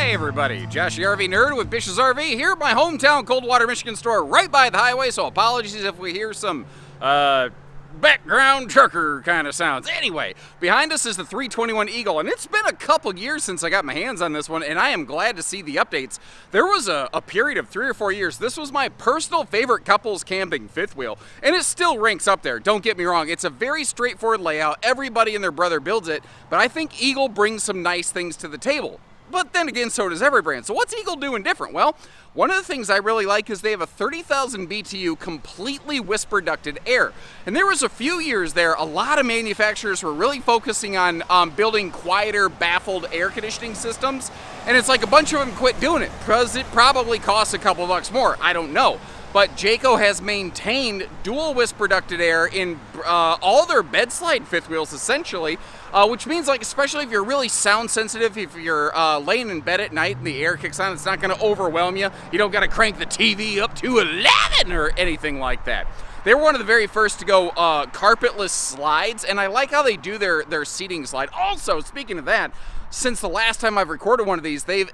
Hey everybody, Josh the RV Nerd with Bish's RV here at my hometown Coldwater, Michigan store right by the highway, so apologies if we hear some background trucker kind of sounds. Anyway, behind us is the 321 Eagle, and it's been a couple years since I got my hands on this one, and I am glad to see the updates. There was a period of 3 or 4 years. This was my personal favorite couples camping fifth wheel, and it still ranks up there. Don't get me wrong, it's a very straightforward layout. Everybody and their brother builds it, but I think Eagle brings some nice things to the table. But then again, so does every brand. So what's Eagle doing different? Well, one of the things I really like is they have a 30,000 BTU completely whisper ducted air. And there was a few years there, a lot of manufacturers were really focusing on building quieter, baffled air conditioning systems. And it's like a bunch of them quit doing it because it probably costs a couple bucks more. I don't know. But Jayco has maintained dual whisper ducted air in all their bed slide fifth wheels essentially, which means like especially if you're really sound sensitive, if you're laying in bed at night and the air kicks on, it's not going to overwhelm you. You don't got to crank the TV up to 11 or anything like that. They were one of the very first to go carpetless slides, and I like how they do their seating slide. Also, speaking of that, since the last time I've recorded one of these, they've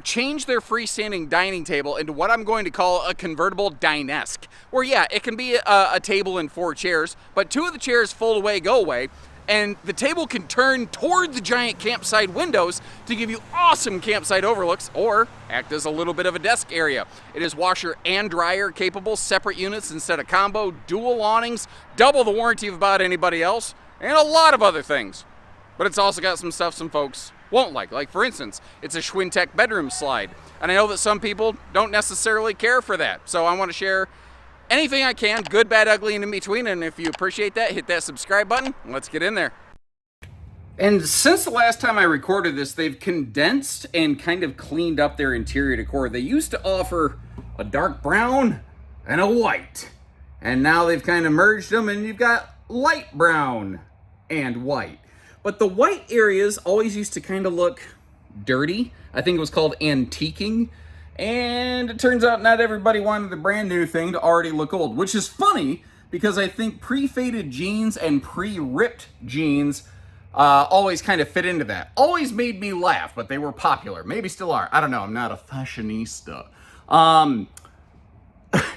changed their freestanding dining table into what I'm going to call a convertible dinesque, where yeah, it can be a table and 4 chairs, but 2 of the chairs fold away, go away, and the table can turn toward the giant campsite windows to give you awesome campsite overlooks or act as a little bit of a desk area. It is washer and dryer capable, separate units instead of combo, dual awnings, double the warranty of about anybody else, and a lot of other things. But it's also got some stuff some folks won't like. Like for instance, it's a Schwintek bedroom slide. And I know that some people don't necessarily care for that. So I want to share anything I can, good, bad, ugly, and in between. And if you appreciate that, hit that subscribe button. Let's get in there. And since the last time I recorded this, they've condensed and kind of cleaned up their interior decor. They used to offer a dark brown and a white. And now they've kind of merged them and you've got light brown and white. But the white areas always used to kind of look dirty. I think it was called antiquing. And it turns out not everybody wanted the brand new thing to already look old, which is funny because I think pre-faded jeans and pre-ripped jeans always kind of fit into that. Always made me laugh, but they were popular. Maybe still are. I don't know. I'm not a fashionista.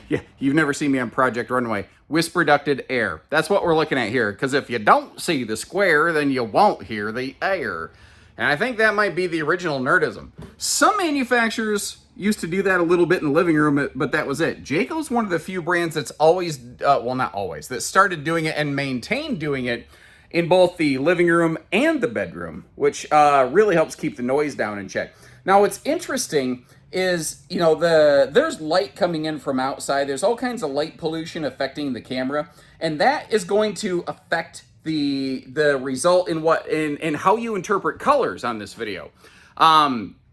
Yeah, you've never seen me on Project Runway. Whisper ducted air. That's what we're looking at here, because if you don't see the square, then you won't hear the air. And I think that might be the original nerdism. Some manufacturers used to do that a little bit in the living room, but that was it. Jayco's one of the few brands that's always, well, not always, that started doing it and maintained doing it in both the living room and the bedroom, which really helps keep the noise down in check. Now, what's interesting is, you know, there's light coming in from outside. There's all kinds of light pollution affecting the camera, and that is going to affect the result in how you interpret colors on this video.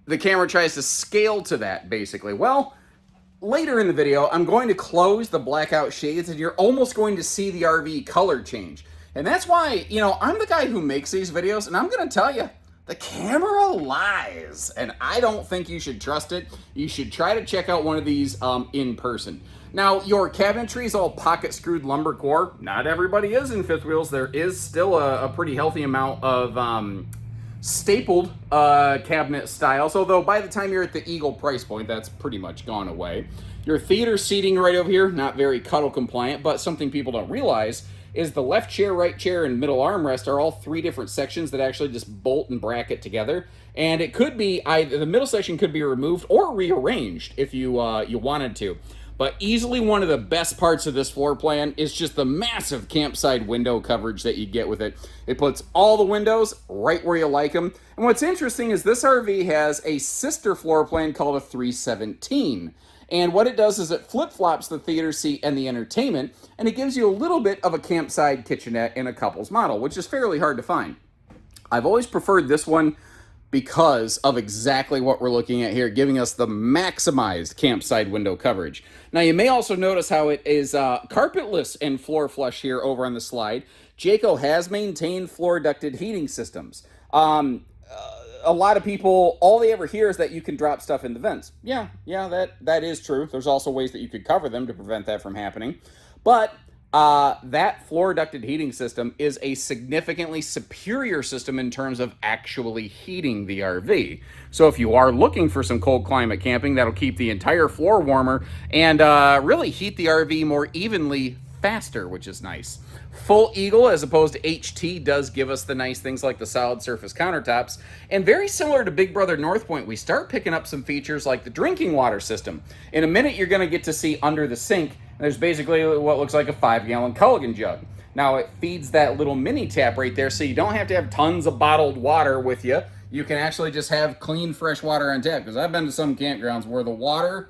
The camera tries to scale to that, basically. Well, later in the video, I'm going to close the blackout shades, and you're almost going to see the RV color change. And that's why, you know, I'm the guy who makes these videos, and I'm going to tell you, the camera lies, and I don't think you should trust it. You should try to check out one of these in person. Now, your cabinetry is all pocket-screwed lumber core. Not everybody is in fifth wheels. There is still a pretty healthy amount of stapled cabinet styles, although by the time you're at the Eagle price point, that's pretty much gone away. Your theater seating right over here, not very cuddle compliant, but something people don't realize is the left chair, right chair, and middle armrest are all 3 different sections that actually just bolt and bracket together. And it could be, the middle section could be removed or rearranged if you wanted to. But easily one of the best parts of this floor plan is just the massive campsite window coverage that you get with it. It puts all the windows right where you like them. And what's interesting is this RV has a sister floor plan called a 317. And what it does is it flip-flops the theater seat and the entertainment, and it gives you a little bit of a campside kitchenette in a couple's model, which is fairly hard to find. I've always preferred this one because of exactly what we're looking at here, giving us the maximized campside window coverage. Now, you may also notice how it is carpetless and floor flush here over on the slide. Jayco has maintained floor ducted heating systems. A lot of people, all they ever hear is that you can drop stuff in the vents. Yeah, that is true. There's also ways that you could cover them to prevent that from happening. But that floor ducted heating system is a significantly superior system in terms of actually heating the RV. So if you are looking for some cold climate camping, that'll keep the entire floor warmer and really heat the RV more evenly faster, which is nice. Full Eagle, as opposed to HT, does give us the nice things like the solid surface countertops. And very similar to Big Brother North Point, we start picking up some features like the drinking water system. In a minute, you're going to get to see under the sink, there's basically what looks like a 5-gallon Culligan jug. Now, it feeds that little mini tap right there, so you don't have to have tons of bottled water with you. You can actually just have clean, fresh water on tap. Because I've been to some campgrounds where the water,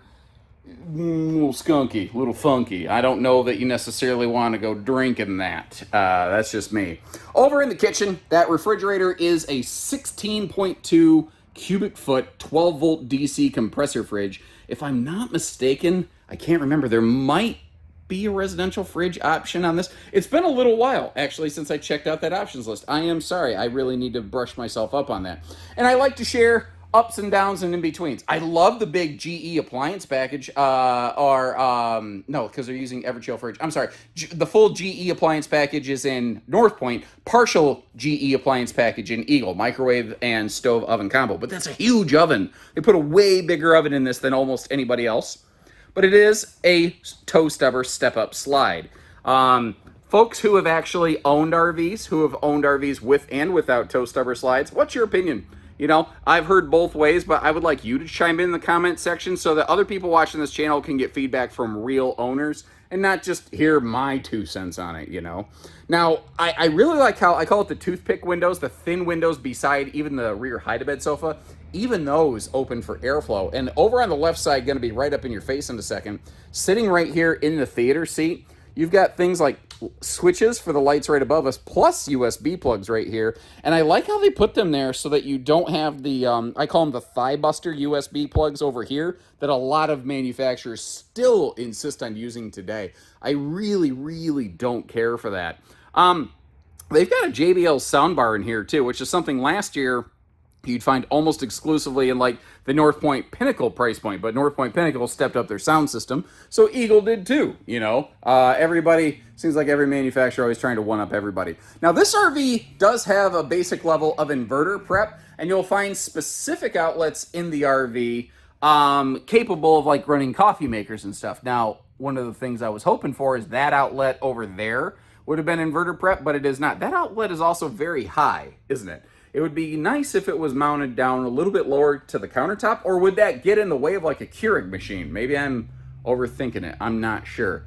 a little skunky, a little funky. I don't know that you necessarily want to go drinking that. That's just me. Over in the kitchen, that refrigerator is a 16.2 cubic foot, 12 volt DC compressor fridge. If I'm not mistaken, I can't remember, there might be a residential fridge option on this. It's been a little while, actually, since I checked out that options list. I am sorry. I really need to brush myself up on that. And I like to share ups and downs and in-betweens. I love the big GE appliance package, no, because they're using Everchill fridge. I'm sorry. The full GE appliance package is in North Point, partial GE appliance package in Eagle, microwave and stove oven combo. But that's a huge oven. They put a way bigger oven in this than almost anybody else. But it is a toe stubber step-up slide. Folks who have actually owned RVs, who have owned RVs with and without toe stubber slides, what's your opinion? You know, I've heard both ways, but I would like you to chime in the comment section so that other people watching this channel can get feedback from real owners and not just hear my 2 cents on it, you know. Now, I really like how I call it the toothpick windows, the thin windows beside even the rear hide-a-bed sofa. Even those open for airflow. And over on the left side, going to be right up in your face in a second, sitting right here in the theater seat, you've got things like switches for the lights right above us, plus USB plugs right here. And I like how they put them there so that you don't have the, I call them the thigh buster USB plugs over here that a lot of manufacturers still insist on using today. I really, really don't care for that. They've got a JBL soundbar in here too, which is something last year you'd find almost exclusively in like the North Point Pinnacle price point, but North Point Pinnacle stepped up their sound system, so Eagle did too, you know. Everybody, seems like every manufacturer always trying to one-up everybody. Now this RV does have a basic level of inverter prep, and you'll find specific outlets in the RV capable of like running coffee makers and stuff. Now, one of the things I was hoping for is that outlet over there would have been inverter prep, but it is not. That outlet is also very high, isn't it? It would be nice if it was mounted down a little bit lower to the countertop, or would that get in the way of like a Keurig machine? Maybe I'm overthinking it. I'm not sure.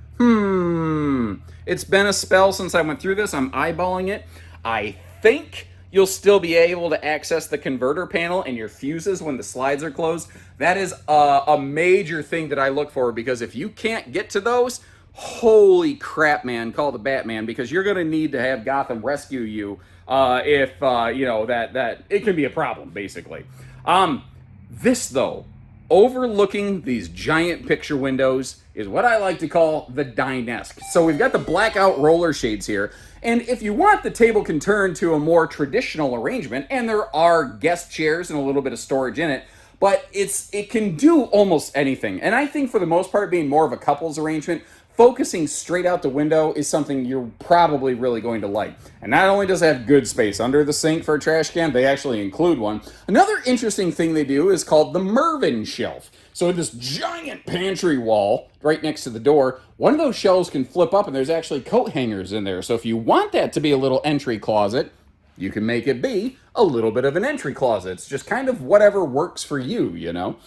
It's been a spell since I went through this. I'm eyeballing it. I think you'll still be able to access the converter panel and your fuses when the slides are closed. That is a major thing that I look for, because if you can't get to those, holy crap, man, call the Batman, because you're going to need to have Gotham rescue you if, you know, that it can be a problem, basically. This, though, overlooking these giant picture windows is what I like to call the Dinesque. So we've got the blackout roller shades here, and if you want, the table can turn to a more traditional arrangement, and there are guest chairs and a little bit of storage in it, but it can do almost anything. And I think for the most part, being more of a couples arrangement, focusing straight out the window is something you're probably really going to like. And not only does it have good space under the sink for a trash can, they actually include one. Another interesting thing they do is called the rving shelf. So this giant pantry wall right next to the door, one of those shelves can flip up and there's actually coat hangers in there. So if you want that to be a little entry closet, you can make it be a little bit of an entry closet. It's just kind of whatever works for you, you know.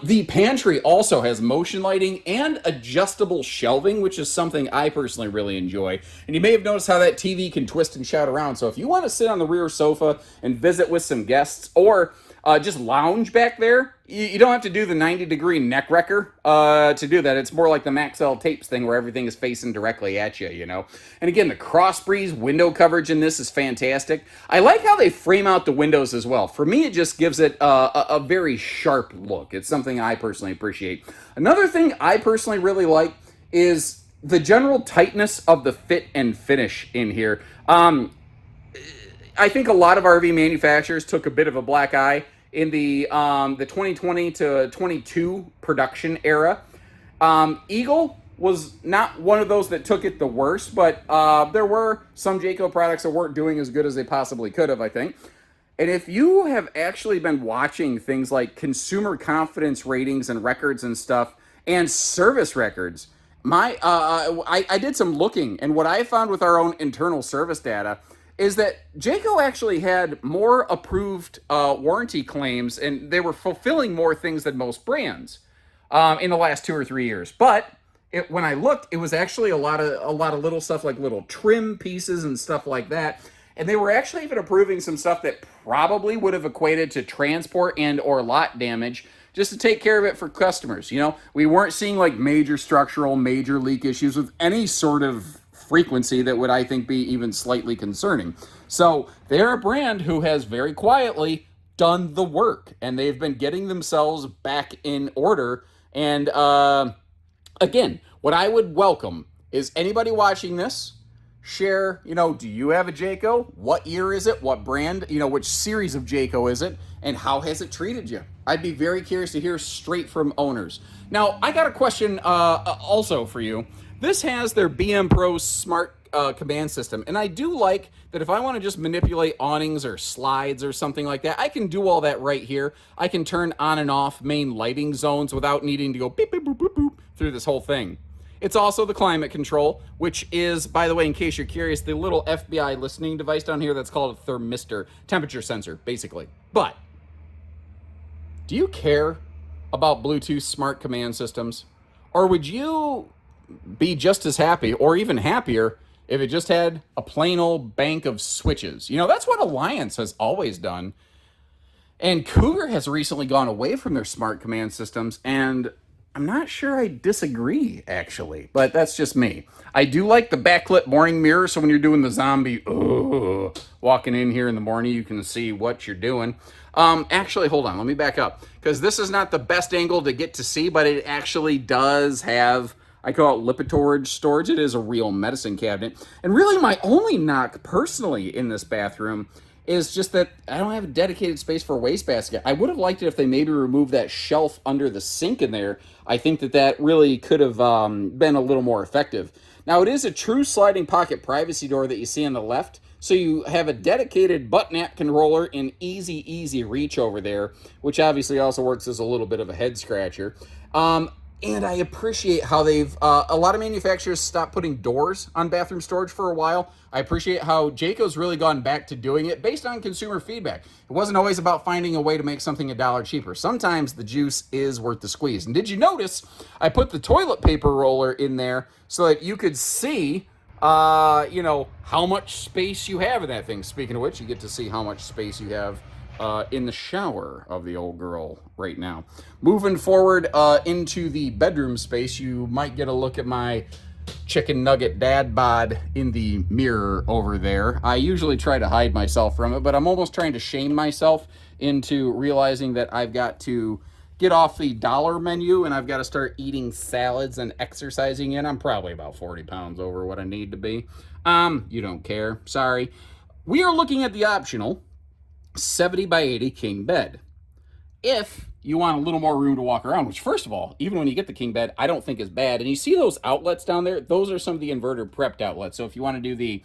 The pantry also has motion lighting and adjustable shelving, which is something I personally really enjoy. And you may have noticed how that TV can twist and shout around. So if you want to sit on the rear sofa and visit with some guests, or just lounge back there, you don't have to do the 90-degree neck wrecker to do that. It's more like the Maxell tapes thing where everything is facing directly at you, you know. And again, the cross breeze window coverage in this is fantastic. I like how they frame out the windows as well. For me, it just gives it a very sharp look. It's something I personally appreciate. Another thing I personally really like is the general tightness of the fit and finish in here. I think a lot of RV manufacturers took a bit of a black eye in the 2020 to 22 production era. Eagle was not one of those that took it the worst, but there were some Jayco products that weren't doing as good as they possibly could have, I think. And if you have actually been watching things like consumer confidence ratings and records and stuff, and service records, I did some looking, and what I found with our own internal service data is that Jayco actually had more approved warranty claims, and they were fulfilling more things than most brands in the last 2 or 3 years. But when I looked, it was actually a lot of little stuff like little trim pieces and stuff like that. And they were actually even approving some stuff that probably would have equated to transport and or lot damage just to take care of it for customers. You know, we weren't seeing like major structural, major leak issues with any sort of frequency that would, I think, be even slightly concerning. So they're a brand who has very quietly done the work, and they've been getting themselves back in order. And again, what I would welcome is anybody watching this, share, do you have a Jayco? What year is it? What brand? Which series of Jayco is it? And how has it treated you? I'd be very curious to hear straight from owners. Now, I got a question also for you. This has their BM Pro smart command system, and I do like that if I want to just manipulate awnings or slides or something like that, I can do all that right here. I can turn on and off main lighting zones without needing to go beep, beep, boop, boop, boop through this whole thing. It's also the climate control, which is, by the way, in case you're curious, the little FBI listening device down here that's called a thermistor, temperature sensor, basically. But do you care about Bluetooth smart command systems? Or would you be just as happy or even happier if it just had a plain old bank of switches? That's what Alliance has always done. And Cougar has recently gone away from their smart command systems, and I'm not sure I disagree, actually, but that's just me. I do like the backlit morning mirror, so when you're doing the zombie, walking in here in the morning, you can see what you're doing. Actually, hold on, let me back up, because this is not the best angle to get to see, but it actually does have, I call it Lipitor storage. It is a real medicine cabinet. And really my only knock personally in this bathroom is just that I don't have a dedicated space for a wastebasket. I would have liked it if they maybe removed that shelf under the sink in there. I think that really could have been a little more effective. Now, it is a true sliding pocket privacy door that you see on the left. So you have a dedicated butt napkin roller and easy reach over there, which obviously also works as a little bit of a head scratcher. And I appreciate how they've, a lot of manufacturers stopped putting doors on bathroom storage for a while. I appreciate how Jayco's really gone back to doing it based on consumer feedback. It wasn't always about finding a way to make something $1 cheaper. Sometimes the juice is worth the squeeze. And did you notice I put the toilet paper roller in there so that you could see, how much space you have in that thing. Speaking of which, you get to see how much space you have in the shower of the old girl right now. Moving forward into the bedroom space, you might get a look at my chicken nugget dad bod in the mirror over there. I usually try to hide myself from it, but I'm almost trying to shame myself into realizing that I've got to get off the dollar menu and I've got to start eating salads and exercising in. I'm probably about 40 pounds over what I need to be. You don't care. Sorry. We are looking at the optional 70 by 80 king bed. If you want a little more room to walk around, which first of all, even when you get the king bed, I don't think is bad. And you see those outlets down there? Those are some of the inverter prepped outlets. So if you want to do the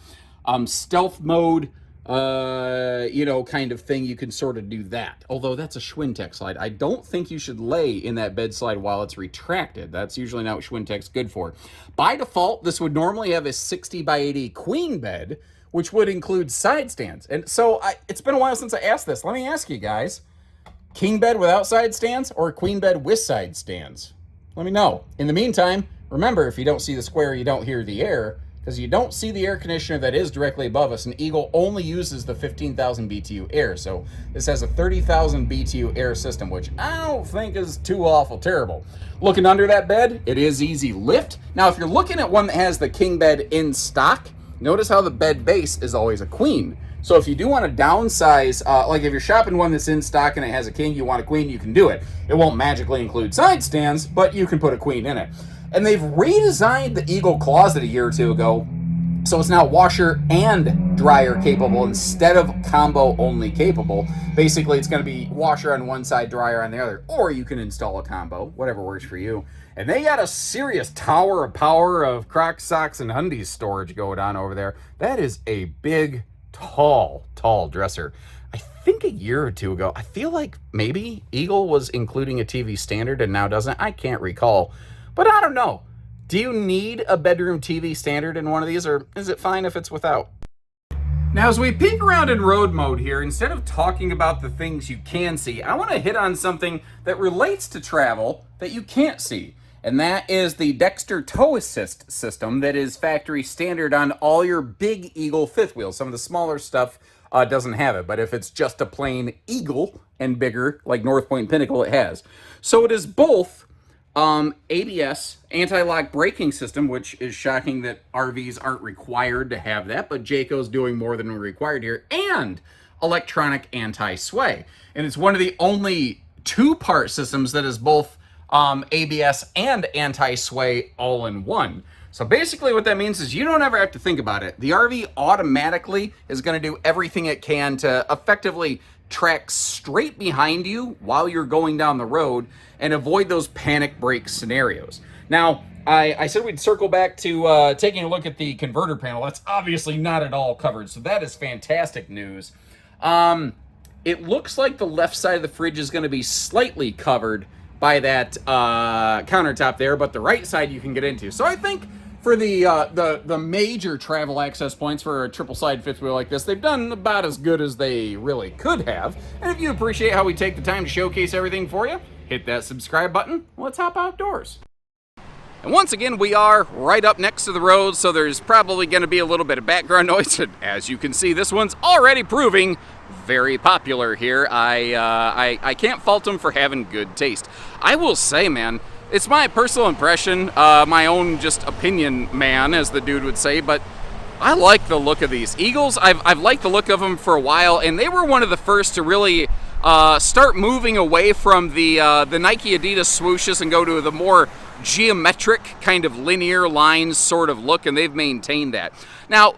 stealth mode, kind of thing, you can sort of do that. Although that's a Schwintek slide. I don't think you should lay in that bed slide while it's retracted. That's usually not what Schwintek's good for. By default, this would normally have a 60 by 80 queen bed, which would include side stands. And so it's been a while since I asked this. Let me ask you guys, king bed without side stands or queen bed with side stands? Let me know. In the meantime, remember, if you don't see the square, you don't hear the air, because you don't see the air conditioner that is directly above us. And Eagle only uses the 15,000 BTU air. So this has a 30,000 BTU air system, which I don't think is too awful terrible. Looking under that bed, it is easy lift. Now, if you're looking at one that has the king bed in stock, notice how the bed base is always a queen. So if you do want to downsize, like if you're shopping one that's in stock and it has a king, you want a queen, you can do it. It won't magically include side stands, but you can put a queen in it. And they've redesigned the Eagle closet a year or two ago So it's now washer and dryer capable instead of combo only capable. Basically, it's going to be washer on one side, dryer on the other. Or you can install a combo, whatever works for you. And they got a serious tower of power of Crocs, socks, and undies storage going on over there. That is a big, tall dresser. I think a year or two ago, I feel like maybe Eagle was including a TV standard and now doesn't. I can't recall. But I don't know. Do you need a bedroom TV standard in one of these, or is it fine if it's without? Now, as we peek around in road mode here, instead of talking about the things you can see, I want to hit on something that relates to travel that you can't see. And that is the Dexter Tow Assist system that is factory standard on all your big Eagle fifth wheels. Some of the smaller stuff doesn't have it, but if it's just a plain Eagle and bigger, like North Point Pinnacle, it has. So it is both ABS, anti-lock braking system, which is shocking that RVs aren't required to have that, but Jayco's doing more than required here, and electronic anti-sway. And it's one of the only two-part systems that is both ABS and anti-sway all in one. So basically what that means is you don't ever have to think about it. The RV automatically is going to do everything it can to effectively track straight behind you while you're going down the road and avoid those panic brake scenarios. Now, I said we'd circle back to taking a look at the converter panel. That's obviously not at all covered, so that is fantastic news. It looks like the left side of the fridge is going to be slightly covered by that countertop there, but the right side you can get into. So I think for the major travel access points for a triple side fifth wheel like this, they've done about as good as they really could have. And if you appreciate how we take the time to showcase everything for you, hit that subscribe button. Let's hop outdoors. And once again, we are right up next to the road, so there's probably going to be a little bit of background noise. And as you can see, this one's already proving very popular here. I can't fault them for having good taste. I will say, man, it's my personal impression, my own just opinion, man, as the dude would say, but I like the look of these Eagles. I've liked the look of them for a while, and they were one of the first to really start moving away from the Nike Adidas swooshes and go to the more geometric kind of linear lines sort of look, and they've maintained that. Now,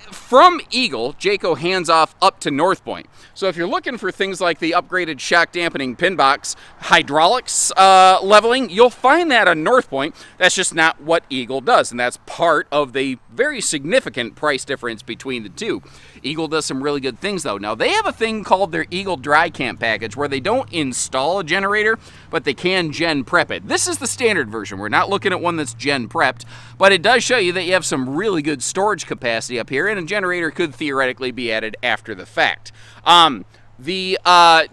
from Eagle, Jayco hands off up to North Point. So if you're looking for things like the upgraded shock dampening pin box, hydraulics leveling, you'll find that on North Point. That's just not what Eagle does, and that's part of the very significant price difference between the two. Eagle does some really good things, though. Now, they have a thing called their Eagle Dry Camp package where they don't install a generator, but they can gen prep it. This is the standard version. We're not looking at one that's gen prepped, but it does show you that you have some really good storage capacity up here, and a generator could theoretically be added after the fact. The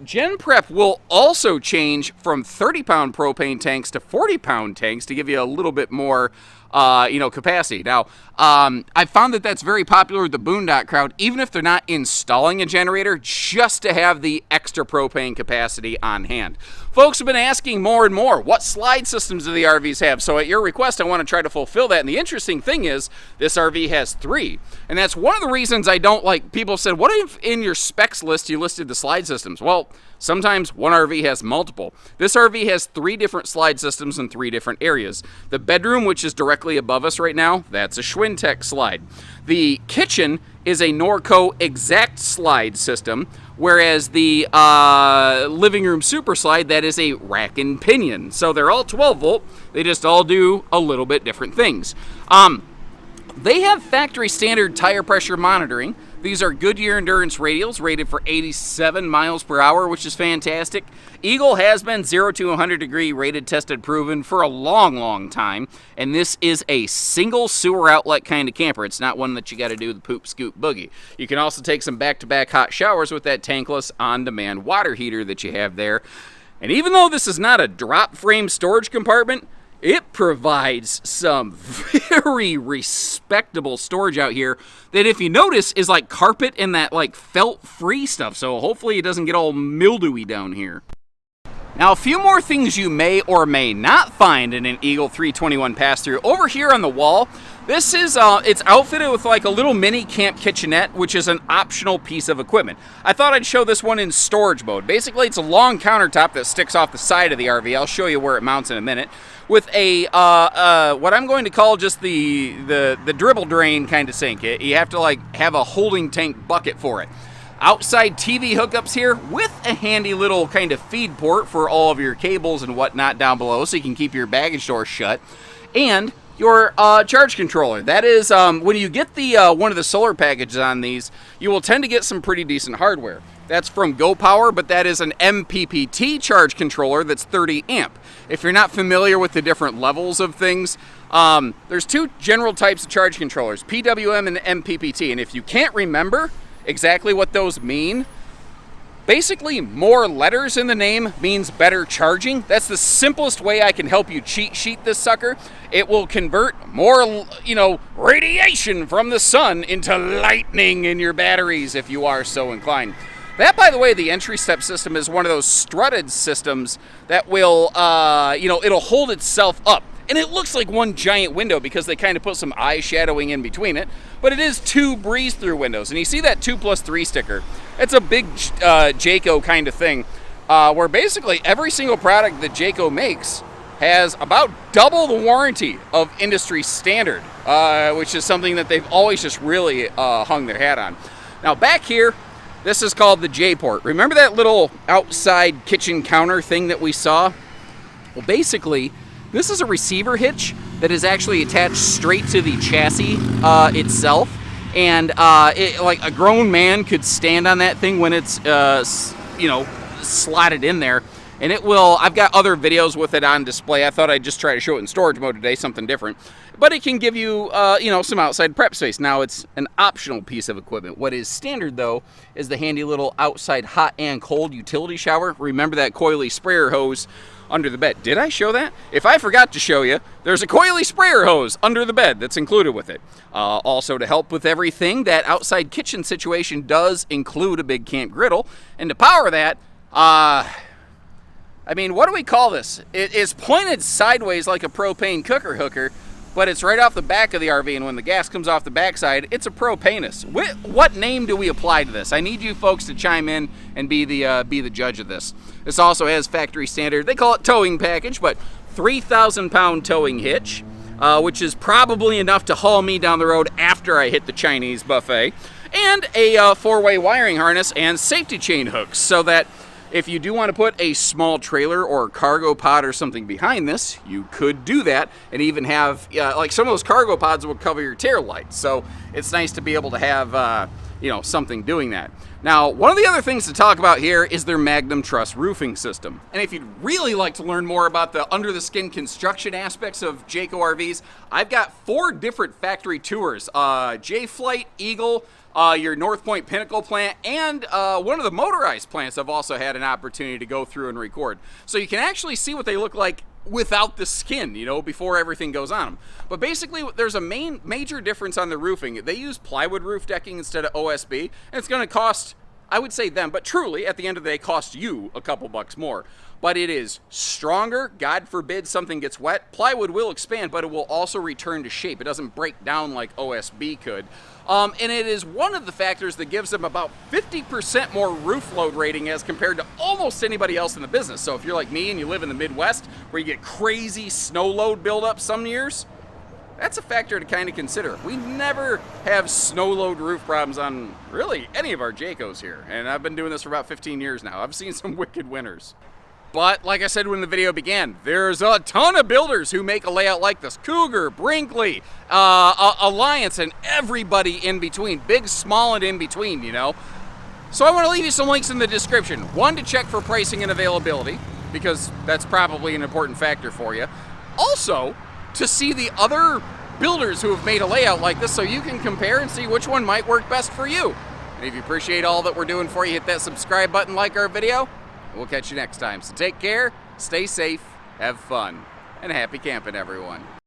gen prep will also change from 30-pound propane tanks to 40-pound tanks to give you a little bit more capacity. Now, I found that that's very popular with the boondock crowd, even if they're not installing a generator, just to have the extra propane capacity on hand. Folks have been asking more and more, what slide systems do the RVs have? So at your request, I want to try to fulfill that. And the interesting thing is, this RV has 3. And that's one of the reasons I don't like, people have said, what if in your specs list you listed the slide systems? Well, sometimes one RV has multiple. This RV has 3 different slide systems in 3 different areas. The bedroom, which is directly above us right now, that's a Schwintek slide. The kitchen is a Norco Exact slide system, whereas the living room super slide, that is a rack and pinion. So they're all 12 volt. They just all do a little bit different things. They have factory standard tire pressure monitoring. These are Goodyear Endurance radials rated for 87 miles per hour, which is fantastic. Eagle has been 0 to 100 degree rated, tested, proven for a long time. And this is a single sewer outlet kind of camper. It's not one that you got to do the poop scoop boogie. You can also take some back-to-back hot showers with that tankless on-demand water heater that you have there. And even though this is not a drop frame storage compartment, it provides some very respectable storage out here that, if you notice, is like carpet and that like felt-free stuff. So hopefully it doesn't get all mildewy down here. Now, a few more things you may or may not find in an Eagle 321 pass-through. Over here on the wall, This is, it's outfitted with like a little mini camp kitchenette, which is an optional piece of equipment. I thought I'd show this one in storage mode. Basically, it's a long countertop that sticks off the side of the RV. I'll show you where it mounts in a minute. With a, what I'm going to call just the dribble drain kind of sink. You have to like have a holding tank bucket for it. Outside TV hookups here with a handy little kind of feed port for all of your cables and whatnot down below so you can keep your baggage doors shut. And your charge controller. That is, when you get the one of the solar packages on these, you will tend to get some pretty decent hardware. That's from Go Power, but that is an MPPT charge controller that's 30 amp. If you're not familiar with the different levels of things, there's two general types of charge controllers, PWM and MPPT. And if you can't remember exactly what those mean, basically, more letters in the name means better charging. That's the simplest way I can help you cheat sheet this sucker. It will convert more, radiation from the sun into lightning in your batteries if you are so inclined. That, by the way, the entry step system is one of those strutted systems that will, it'll hold itself up. And it looks like one giant window because they kind of put some eye shadowing in between it. But it is two breeze-through windows. And you see that 2+3 sticker. It's a big Jayco kind of thing where basically every single product that Jayco makes has about double the warranty of industry standard, which is something that they've always just really hung their hat on. Now back here, this is called the J-port. Remember that little outside kitchen counter thing that we saw? Well, basically, this is a receiver hitch that is actually attached straight to the chassis itself. And like a grown man could stand on that thing when it's, slotted in there. And it will, I've got other videos with it on display. I thought I'd just try to show it in storage mode today, something different. But it can give you, some outside prep space. Now, it's an optional piece of equipment. What is standard, though, is the handy little outside hot and cold utility shower. Remember that coily sprayer hose under the bed. Did I show that? If I forgot to show you, there's a coily sprayer hose under the bed that's included with it. Also, to help with everything, that outside kitchen situation does include a big camp griddle. And to power that, what do we call this? It is pointed sideways like a propane cooker hooker, but it's right off the back of the RV, and when the gas comes off the backside, it's a propanus. What name do we apply to this? I need you folks to chime in and be the judge of this. This also has factory standard, they call it towing package, but 3,000-pound towing hitch, which is probably enough to haul me down the road after I hit the Chinese buffet, and a four-way wiring harness and safety chain hooks, so that if you do want to put a small trailer or cargo pod or something behind this, you could do that and even have, like some of those cargo pods will cover your tail lights. So it's nice to be able to have, something doing that. Now, one of the other things to talk about here is their Magnum Truss roofing system. And if you'd really like to learn more about the under-the-skin construction aspects of Jayco RVs, I've got 4 different factory tours. J-Flight, Eagle, your North Point Pinnacle plant, and one of the motorized plants I've also had an opportunity to go through and record. So you can actually see what they look like without the skin, before everything goes on them. But basically, there's a major difference on the roofing. They use plywood roof decking instead of OSB, and it's going to cost, I would say them, but truly, at the end of the day, cost you a couple bucks more. But it is stronger. God forbid something gets wet. Plywood will expand, but it will also return to shape. It doesn't break down like OSB could. And it is one of the factors that gives them about 50% more roof load rating as compared to almost anybody else in the business. So if you're like me and you live in the Midwest where you get crazy snow load buildup some years, that's a factor to kind of consider. We never have snow load roof problems on really any of our Jaycos here. And I've been doing this for about 15 years now. I've seen some wicked winters. But like I said when the video began, there's a ton of builders who make a layout like this. Cougar, Brinkley, Alliance, and everybody in between. Big, small, and in between, So I want to leave you some links in the description. One, to check for pricing and availability, because that's probably an important factor for you. Also, to see the other builders who have made a layout like this so you can compare and see which one might work best for you. And if you appreciate all that we're doing for you, hit that subscribe button, like our video. We'll catch you next time. So take care, stay safe, have fun, and happy camping, everyone.